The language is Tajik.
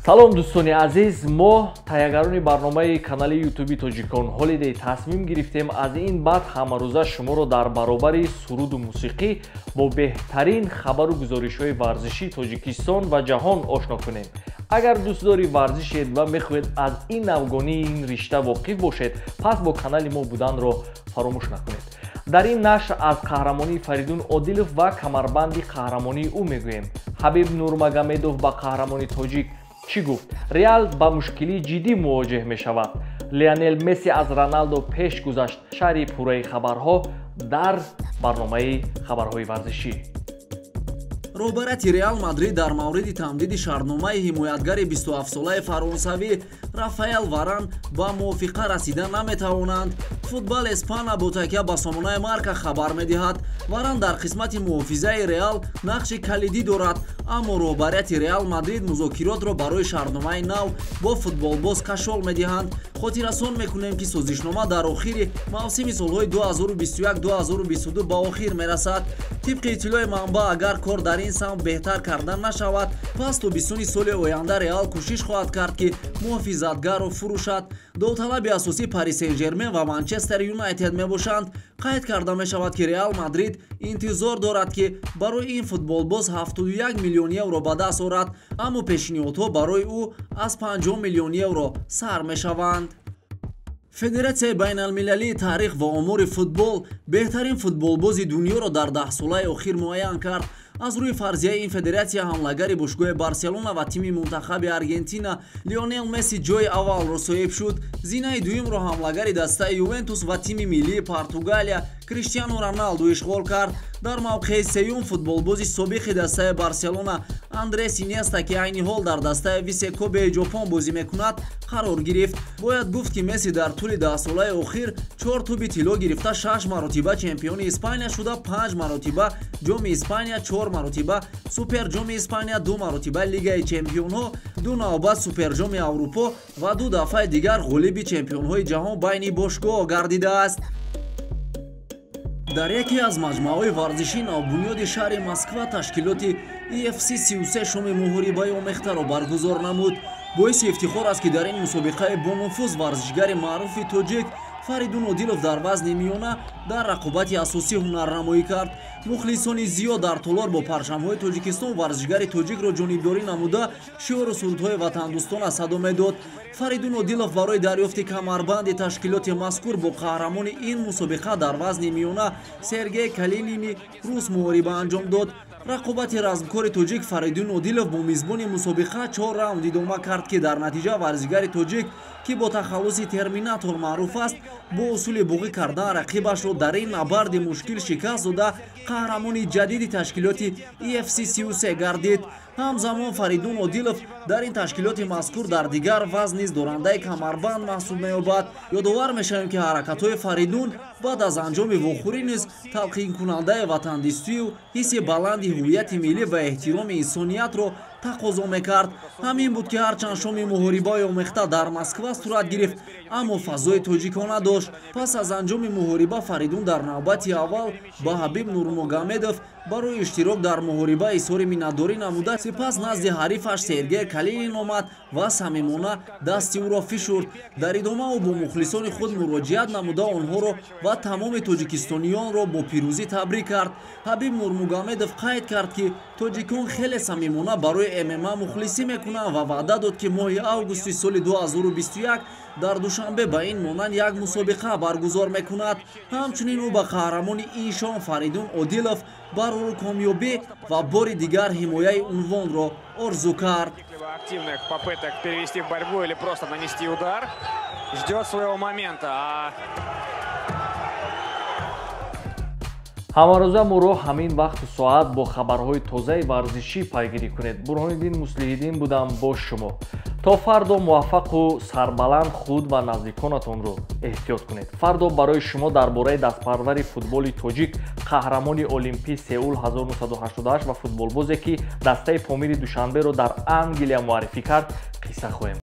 салом дӯстони азиз, мо таҳиягарони барномаи канали ютуби тоҷикон ҳолидей тасмим гирифтем аз ин баъд ҳамарӯза шуморо дар баробари суруду мусиқӣ бо беҳтарин хабару гузоришҳои варзишии Тоҷикистон ва ҷаҳон ошно кунем. Агар дӯстдори варзишед ва мехоҳед аз ин навгонии ин ришта воқиф бошед, пас бо канали мо буданро фаромӯш накунед. дар ин нашр аз қаҳрамонии Фаридун Одилов ва камарбанди қаҳрамонии ӯ мегӯем. Ҳабиб Нурмагомедов ба қаҳрамони тоҷик чӣ гуфт? Реал ба мушкилии ҷиддӣ мувоҷеҳ мешавад. Лионел Месси аз Роналдо пеш гузашт. Шарҳи пурраи хабарҳо дар барномаи хабарҳои варзишӣ. роҳбарияти Реал Мадрид дар мавриди тамдиди шартномаи ҳимоятгари 27-солаи фаронсавӣ Рафаэл Варан ба мувофиқа расида наметавонанд. Футбол Испания бо такя ба сомонаи Марка хабар медиҳад. Варан дар қисмати муҳофизаи Реал нақши калидӣ дорад, аммо роҳбарияти Реал Мадрид музокиротро барои шартномаи нав бо футболбоз кашол медиҳанд. хотиррасон мекунем ки созишнома дар охири мавсими солҳои 2021-2022 ба охир мерасад. тибқи иттилои манба, агар кор дар ин самт беҳтар карда нашавад, пас тобистони соли оянда Реал кӯшиш хоҳад кард ки муҳофизатгарро фурӯшад. довталаби асосӣ Пари Сен-Жермен ва Манчестер Юнайтед мебошанд. қайд карда мешавад ки Реал Мадрид интизор дорад ки барои ин футболбоз 71 миллион евро ба даст орад, аммо пешниҳодҳо барои ӯ аз 50 миллион евро сар мешаванд. Федератсияи байналмилалии таърих ва омори футбол беҳтарин футболбози дунёро дар 10 солаи охир муайян кард. аз рӯи фарзияи ин федератсия ҳамлагари бошгоҳи Барселона ва тими мунтахаби Аргентина Лионел Месси ҷойи аввалро соҳиб шуд. зинаи дуюмро ҳамлагари дастаи Ювентус ва тими миллии Португалия Криштиану Роналду ишғол кард. дар мавқеи сеюм футболбози собиқи дастаи Барселона Андрес Иньеста ки айни ҳол дар дастаи Висекобеи Ҷопон бозӣ мекунад қарор гирифт. бояд гуфт ки Месси дар тӯли 10 солаи охир 4 тӯби тилло гирифта 6 маротиба чемпиони Испания шуда, 5 маротиба ҷоми Испания, 4 маротиба суперҷоми Испания, 2 маротиба Лигаи чемпионҳо, 2 навбат суперҷоми Аврупо ва 2 дафъаи дигар ғолиби чемпионҳои ҷаҳон байни бошгоҳ гардидааст. дар яке аз маҷмӯъаҳои варзишии навбунёди шаҳри Москва ташкилоти EFC 33 шоми муҳорибаи омехтаро баргузор намуд. боиси ифтихор аст ки дар ин мусобиқаи бонуфуз варзишгари маъруфи тоҷик Фаридун Одилов дар вазни миёна дар рақобати асосӣ ҳунарнамоӣ кард. мухлисони зиёд дар толор бо парчамҳои Тоҷикистон варзишгари тоҷикро ҷонибдорӣ намуда шиёру сурудҳои ватандӯстона садо медод. Фаридун Одилов барои дарёфти камарбанди ташкилоти мазкур бо қаҳрамони ин мусобиқа дар вазни миёна Сергей Калинини рӯз муҳориба анҷом дод. рақобати размкори тоҷик Фаридун Одилов бо мизбони мусобиқа 4 раунд идома кард ки дар натиҷа варзишгари тоҷик ки бо тахаллуси терминатор маъруф аст бо усули боғӣ кардан рақибашро дар ин набарди мушкил шикаст дода қаҳрамони ҷадиди ташкилоти EFC 33 гардид. ҳамзамон Фаридун Одилов дар ин ташкилоти мазкур дар дигар вазн низ дорандаи камарбанд маҳсуб меёбад. ёдовар мешавем ки ҳаракатҳои Фаридун баъд аз анҷоми вохӯрӣ низ талқинкунандаи ватандистию ҳисси баланди ҳуввияти миллӣ ва эҳтироми инсониятро тақозо мекард. ҳамин буд ки ҳарчанд шоми муҳорибаи омехта дар Москва сурат гирифт, аммо фазои тоҷикона дошт. пас аз анҷоми муҳориба Фаридун дар навбати аввал ба Ҳабиб Нурмагомедов барои иштирок дар муҳориба изҳори миннатдорӣ намуда, сипас назди ҳарифаш Сергей Калинин омад ва самимона дасти ӯро фишурд. дар идома ӯ бо мухлисони худ муроҷиат намуда онҳоро ва тамоми тоҷикистонiyonро бо пирӯзӣ табрик кард. Ҳабиб Нурмагомедов қайд кард ки тоҷикон хеле самимона барои ММА мухлисӣ мекунанд ва ваъда дод ки моҳи августи соли 2021 дар душанбе ба ин монанд як мусобиқа баргузор мекунад. ҳамчунин ӯ ба қаҳрамони ин шон Фаридун Одилов барору комёбӣ ва бори дигар ҳимояи унвонро орзу кард. активных попыток перевести в борьбу или просто нанести удар. Ждет своего момента. ҳамарӯза моро ҳамин вақту соат бо хабарҳои тозаи варзишӣ пайгирӣ кунед. Бурҳониддин Муслиҳиддин будам бо шумо. то фардо муваффақу сарбаланд худ ва наздиконатонро эҳтиёт кунед. фардо барои шумо дар бораи дастпарвари футболи тоҷик қаҳрамони олимпии Сеул 1988 ва футболбозе ки дастаи Помири Душанберо дар Англия муаррифӣ кард қисса хоҳем